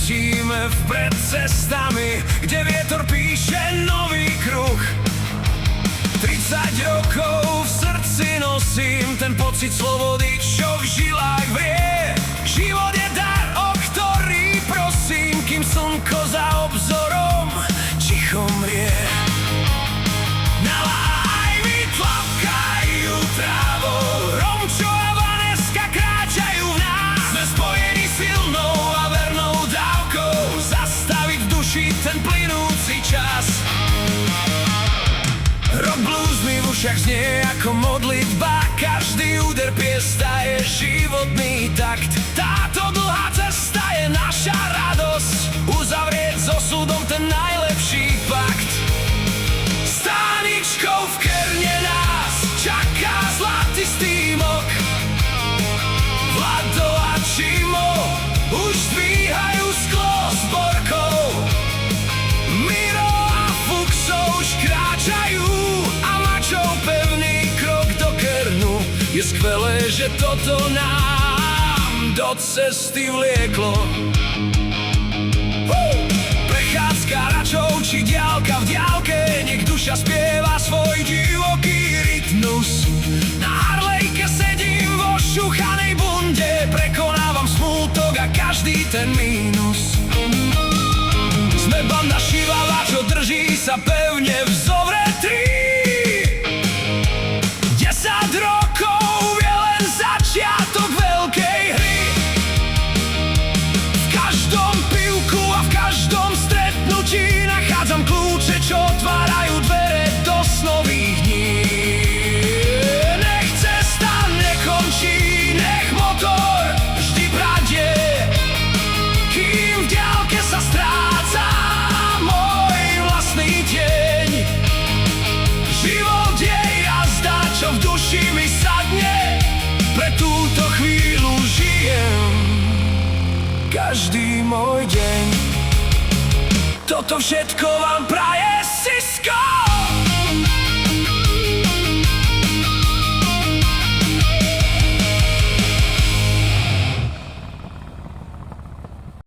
letíme vpred cestami, kde vietor píše nový kruh. 30 rokov v srdci nosím ten pocit slobody, čo v žilách vrie. Život je dar, o ktorý prosím, kým slnko za obzorom ticho mrie. Nalaj mi tlapkajú trávou, Romčo a Vaneska kráčajú v nás. Sme spojení silnou a vernou dávkou, zastaviť v duši ten plynúci čas. Rock blues mi v ušiach znie ako modlitba, každý úder piesta je životný takt. Táto dlhá cesta je naša radosť, uzavrieť s osudom ten najlepší pakt. Stáničkou v Kerne nás čaká zlatistý mok. Vlado a Čimo už zdvíhajú sklo s borkou. Miro a Fuxo už kráčajú a Mačov pevný krok do Kernu. Je skvelé, že toto nám do cesty vlieklo. Prechádzka račov či diaľka v diaľke, nech duša spieva svoj divoký rytmus. Na Harlejke sedím vo šuchanej bunde, prekonávam smútok a každý ten mínus. Sme banda šivava, čo drží sa pevne v zovretí. 10 rokov je len začiatok veľkej hry. V každom pivku a v každom stretnutí nachádzam kľúče, čo otvárajú dvere do snových dní. Nech cesta nekončí, nech motor vždy bradie, kým v diaľke sa stráca môj vlastný tieň. Život je jazda, čo v duši mi sadne, pre túto chvíľu žijem každý môj deň. Toto všetko vám praje Sisko!